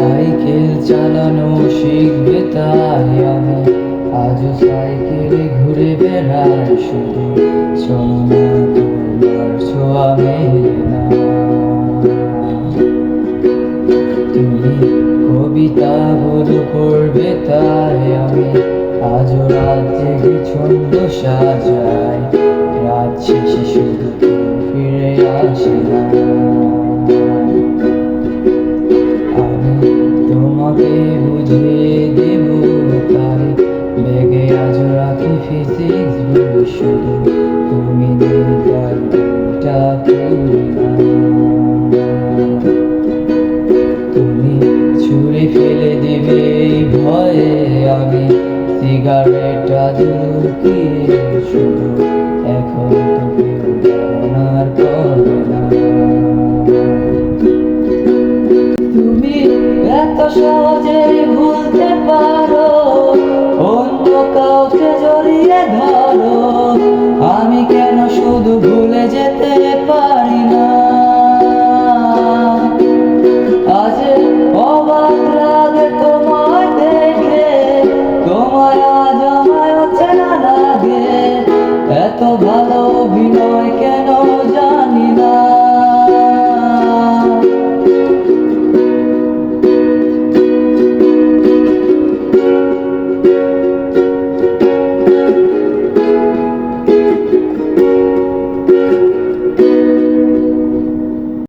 Cycle চালানো শিখবে তাই আমি আজও সাইকেলে ঘুরে বেড়াই শুধু চলো না তোমার ছোঁয়া মেলে না। তুমি কবিতাগুলো পড়বে তাই আমি আজও রাত জেগে ছন্দ সাজাই, রাত শেষে শুধু ফিরে আসে না। আমি তোমাকে বুঝিয়ে দেব তাই বেগে আজও রাখি ফিজিক্স বই, শুধু তুমি নেই তাই বইটা পড়ি না। তুমি ছুঁড়ে ফেলে দিবে এই ভয়ে আমি সিগারেট আজ লুকিয়ে, শুধু এখন তো কেউ ধারণার করে না। তুমি এত সহজে ভুলতে পারো